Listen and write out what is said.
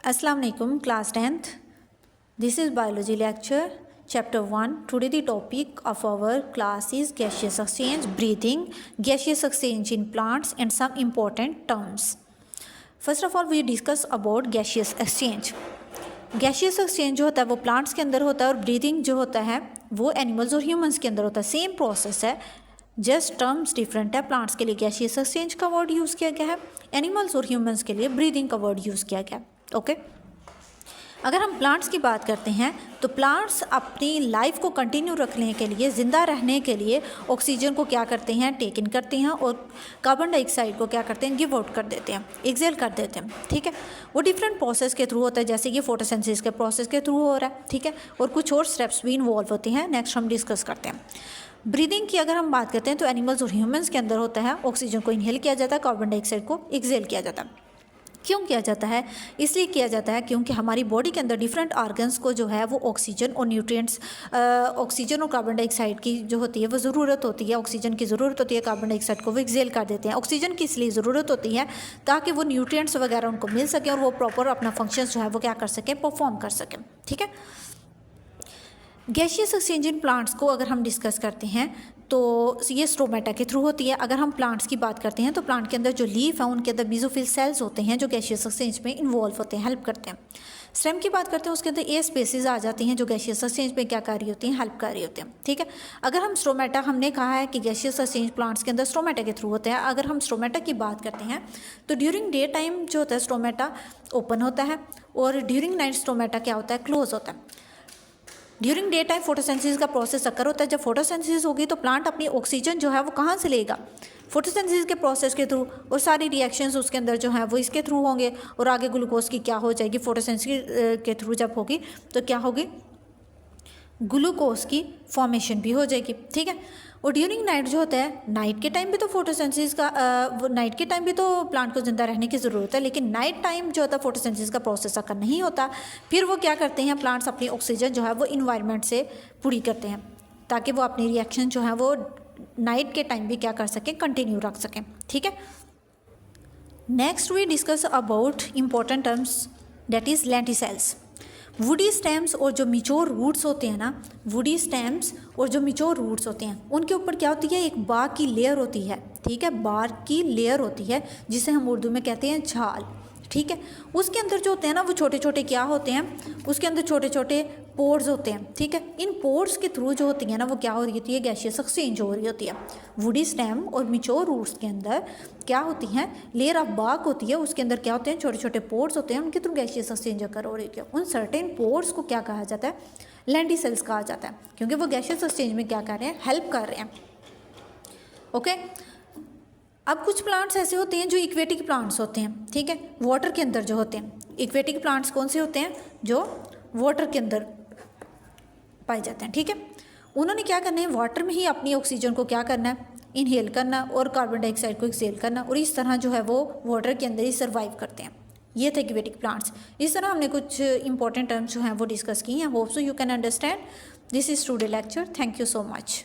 Assalamu alaikum, class 10th. This is biology lecture, chapter 1. Today the topic of our class is gaseous exchange, breathing, gaseous exchange in plants and some important terms. First of all, we discuss about gaseous exchange. Gaseous exchange जो होता है वो plants के अंदर होता है और breathing जो होता है वो एनिमल्स और ह्यूमंस के अंदर होता है. सेम प्रोसेस है, जस्ट टर्म्स डिफरेंट है. प्लांट्स के लिए गैशियस एक्सचेंज का वर्ड यूज़ किया गया है, एनिमल्स और ह्यूमंस के लिए ब्रीदिंग का वर्ड यूज़ किया गया है. ओके. अगर हम प्लांट्स की बात करते हैं तो प्लांट्स अपनी लाइफ को कंटिन्यू रखने के लिए, ज़िंदा रहने के लिए ऑक्सीजन को क्या करते हैं, टेक इन करते हैं और कार्बन डाइऑक्साइड को क्या करते हैं, गिव आउट कर देते हैं, एक्सेल कर देते हैं. ठीक है. वो डिफरेंट प्रोसेस के थ्रू होता है, जैसे कि फोटोसिंथेसिस के प्रोसेस के थ्रू हो रहा है. ठीक है. और कुछ और स्टेप्स भी इन्वॉल्व होते हैं, नेक्स्ट हम डिस्कस करते हैं. ब्रीदिंग की अगर हम बात करते हैं तो एनिमल्स और ह्यूमंस के अंदर होता है, ऑक्सीजन को इनहेल किया जाता है, कार्बन डाइऑक्साइड को एक्सेल किया जाता है. क्यों किया जाता है? इसलिए किया जाता है क्योंकि हमारी बॉडी के अंदर डिफरेंट ऑर्गन्स को जो है वो ऑक्सीजन और न्यूट्रिएंट्स, ऑक्सीजन और कार्बन डाइऑक्साइड की जो होती है वो ज़रूरत होती है. ऑक्सीजन की ज़रूरत होती है, कार्बन डाइऑक्साइड को वो एक्सेल कर देते हैं. ऑक्सीजन की इसलिए ज़रूरत होती है ताकि वो न्यूट्रिएंट्स वगैरह उनको मिल सकें और वो प्रॉपर अपना फंक्शन जो है वो क्या कर सकें, परफॉर्म कर सकें. ठीक है. गैशियस एक्सचेंज इन प्लांट्स को अगर हम डिस्कस करते हैं तो ये स्ट्रोमेटा के थ्रू होती है. अगर हम प्लांट्स की बात करते हैं तो प्लांट के अंदर जो लीफ है उनके अंदर बेसोफिल सेल्स होते हैं जो गैशियस एक्सचेंज में इन्वॉल्व होते हैं, हेल्प करते हैं. स्टेम की बात करते हैं उसके अंदर ए स्पेसीज आ जाती हैं जो गैशियस एक्सचेंज में क्या कर रही होती हैं, हेल्प कर रही होती हैं. ठीक है. अगर हम स्ट्रोमेटा, हमने कहा है कि गैशियस एक्सचेंज प्लांट्स के अंदर स्ट्रोमेटा के थ्रू होते हैं. अगर हम स्ट्रोमेटा की बात करते हैं तो ड्यूरिंग डे टाइम जो होता है स्ट्रोमेटा ओपन होता है और ड्यूरिंग नाइट स्ट्रोमेटा क्या होता है, क्लोज होता है. ड्यूरिंग डे टाइम फोटोसिंथेसिस का प्रोसेस अकर होता है. जब फोटोसिंथेसिस होगी तो प्लांट अपनी ऑक्सीजन जो है वो कहाँ से लेगा, फोटोसिंथेसिस के प्रोसेस के थ्रू, और सारी रिएक्शंस उसके अंदर जो है वो इसके थ्रू होंगे और आगे ग्लूकोज की क्या हो जाएगी, फोटोसिंथेसिस के थ्रू जब होगी तो क्या होगी, ग्लूकोज की फॉर्मेशन भी हो जाएगी. ठीक है. और ड्यूरिंग नाइट जो होता है, नाइट के टाइम भी तो फोटोसिंथेसिस का नाइट के टाइम भी तो प्लांट को जिंदा रहने की ज़रूरत है, लेकिन नाइट टाइम जो होता है फोटोसिंथेसिस का प्रोसेस अगर नहीं होता, फिर वो क्या करते हैं, प्लांट्स अपनी ऑक्सीजन जो है वो इन्वायरमेंट से पूरी करते हैं ताकि वो अपनी रिएक्शन जो है वो नाइट के टाइम भी क्या कर सकें, कंटिन्यू रख सकें. ठीक है. Next we discuss about important terms, that is lenticels. Woody stems और जो मिच्योर रूट्स होते हैं ना, वुडी स्टेम्स और जो मिच्योर रूट्स होते हैं उनके ऊपर क्या होती है, एक बाग की लेयर होती है. ठीक है. बाग की लेयर होती है जिसे हम उर्दू में कहते हैं छाल. ठीक है. उसके अंदर जो होते हैं ना वो छोटे छोटे क्या होते हैं, उसके अंदर छोटे छोटे पोर्स होते हैं. ठीक है. इन पोर्स के थ्रू जो होती है ना वो क्या हो रही होती है, गैशियस एक्सचेंज हो रही होती है. वुडी स्टेम और मिच्योर रूट्स के अंदर क्या होती हैं, लेयर ऑफ बाग होती है, उसके अंदर क्या होते हैं, छोटे छोटे पोर्स होते हैं, उनके थ्रू गैशियस एक्सचेंज अकर हो रही होती है. उन सर्टेन पोर्स को क्या कहा जाता है, लेंटिसेल्स कहा जाता है, क्योंकि वो गैशियस एक्सचेंज में क्या कर रहे हैं, हेल्प कर रहे हैं. ओके. अब कुछ प्लांट्स ऐसे होते हैं जो इक्वेटिक प्लांट्स होते हैं. ठीक है. वाटर के अंदर जो होते हैं. इक्वेटिक प्लांट्स कौन से होते हैं, जो वाटर के अंदर पाए जाते हैं. ठीक है. उन्होंने क्या करना है, वाटर में ही अपनी ऑक्सीजन को क्या करना है, इनहेल करना और कार्बन डाइऑक्साइड को एक्सेल करना, और इस तरह जो है वो वाटर के अंदर ही सर्वाइव करते हैं. ये थे इक्वेटिक प्लांट्स. इस तरह हमने कुछ इंपॉर्टेंट टर्म्स जो हैं वो डिस्कस की हैं. Hope so you can understand. This is today lecture. Thank you so much.